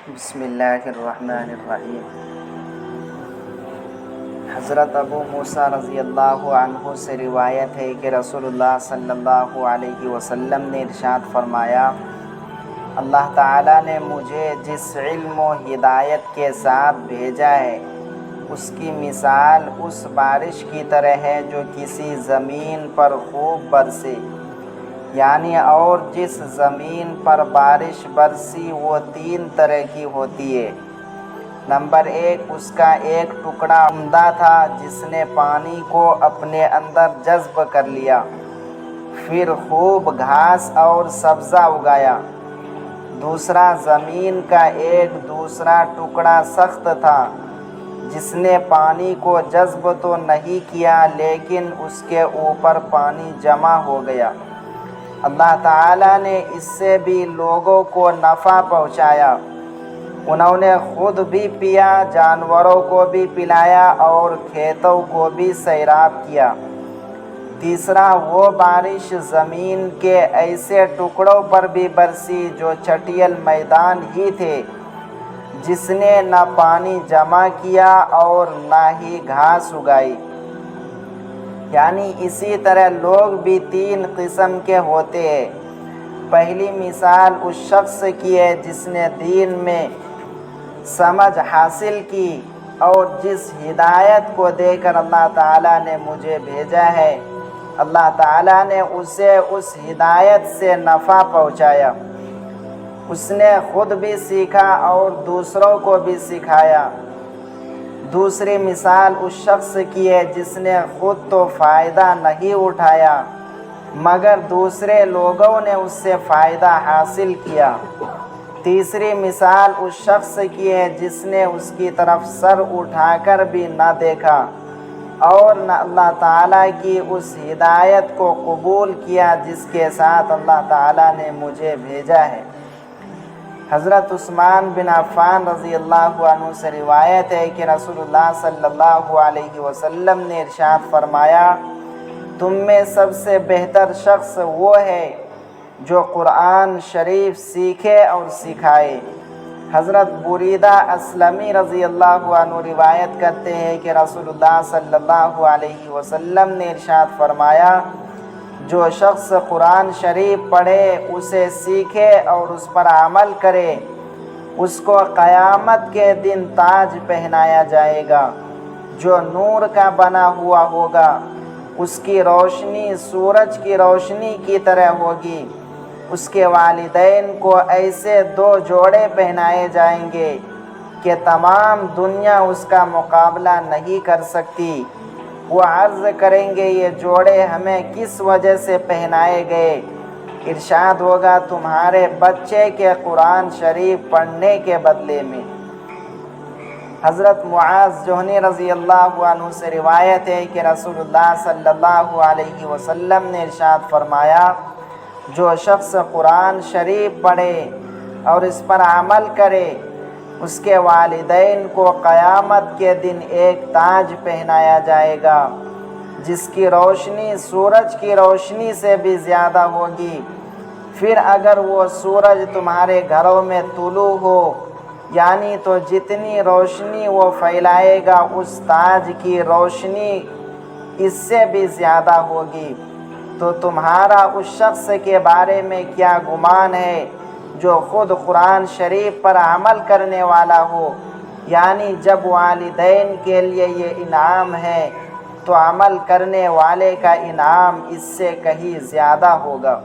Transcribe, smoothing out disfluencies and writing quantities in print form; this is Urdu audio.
بسم اللہ الرحمن الرحیم۔ حضرت ابو موسیٰ رضی اللہ عنہ سے روایت ہے کہ رسول اللہ صلی اللہ علیہ وسلم نے ارشاد فرمایا، اللہ تعالیٰ نے مجھے جس علم و ہدایت کے ساتھ بھیجا ہے اس کی مثال اس بارش کی طرح ہے جو کسی زمین پر خوب برسے، یعنی اور جس زمین پر بارش برسی وہ تین طرح کی ہوتی ہے۔ نمبر 1، اس کا ایک ٹکڑا عمدہ تھا جس نے پانی کو اپنے اندر جذب کر لیا، پھر خوب گھاس اور سبزہ اگایا۔ دوسرا، زمین کا ایک دوسرا ٹکڑا سخت تھا جس نے پانی کو جذب تو نہیں کیا لیکن اس کے اوپر پانی جمع ہو گیا۔ اللہ تعالیٰ نے اس سے بھی لوگوں کو نفع پہنچایا، انہوں نے خود بھی پیا، جانوروں کو بھی پلایا اور کھیتوں کو بھی سیراب کیا۔ تیسرا، وہ بارش زمین کے ایسے ٹکڑوں پر بھی برسی جو چٹیل میدان ہی تھے، جس نے نہ پانی جمع کیا اور نہ ہی گھاس اگائی۔ یعنی اسی طرح لوگ بھی تین قسم کے ہوتے ہیں۔ پہلی مثال اس شخص کی ہے جس نے دین میں سمجھ حاصل کی اور جس ہدایت کو دے کر اللہ تعالیٰ نے مجھے بھیجا ہے، اللہ تعالیٰ نے اسے اس ہدایت سے نفع پہنچایا، اس نے خود بھی سیکھا اور دوسروں کو بھی سکھایا۔ دوسری مثال اس شخص کی ہے جس نے خود تو فائدہ نہیں اٹھایا مگر دوسرے لوگوں نے اس سے فائدہ حاصل کیا۔ تیسری مثال اس شخص کی ہے جس نے اس کی طرف سر اٹھا کر بھی نہ دیکھا اور نہ اللہ تعالیٰ کی اس ہدایت کو قبول کیا جس کے ساتھ اللہ تعالیٰ نے مجھے بھیجا ہے۔ حضرت عثمان بن عفان رضی اللہ عنہ سے روایت ہے کہ رسول اللہ صلی اللہ علیہ وسلم نے ارشاد فرمایا، تم میں سب سے بہتر شخص وہ ہے جو قرآن شریف سیکھے اور سکھائے۔ حضرت بریدہ اسلمی رضی اللہ عنہ روایت کرتے ہیں کہ رسول اللہ صلی اللہ علیہ وسلم نے ارشاد فرمایا، جو شخص قرآن شریف پڑھے، اسے سیکھے اور اس پر عمل کرے، اس کو قیامت کے دن تاج پہنایا جائے گا جو نور کا بنا ہوا ہوگا، اس کی روشنی سورج کی روشنی کی طرح ہوگی۔ اس کے والدین کو ایسے 2 جوڑے پہنائے جائیں گے کہ تمام دنیا اس کا مقابلہ نہیں کر سکتی۔ وہ عرض کریں گے، یہ جوڑے ہمیں کس وجہ سے پہنائے گئے؟ ارشاد ہوگا، تمہارے بچے کے قرآن شریف پڑھنے کے بدلے میں۔ حضرت معاذ جہنی رضی اللہ عنہ سے روایت ہے کہ رسول اللہ صلی اللہ علیہ وسلم نے ارشاد فرمایا، جو شخص قرآن شریف پڑھے اور اس پر عمل کرے، اس کے والدین کو قیامت کے دن ایک تاج پہنایا جائے گا جس کی روشنی سورج کی روشنی سے بھی زیادہ ہوگی۔ پھر اگر وہ سورج تمہارے گھروں میں طلوع ہو، یعنی تو جتنی روشنی وہ پھیلائے گا اس تاج کی روشنی اس سے بھی زیادہ ہوگی۔ تو تمہارا اس شخص کے بارے میں کیا گمان ہے جو خود قرآن شریف پر عمل کرنے والا ہو؟ یعنی جب والدین کے لیے یہ انعام ہے تو عمل کرنے والے کا انعام اس سے کہیں زیادہ ہوگا۔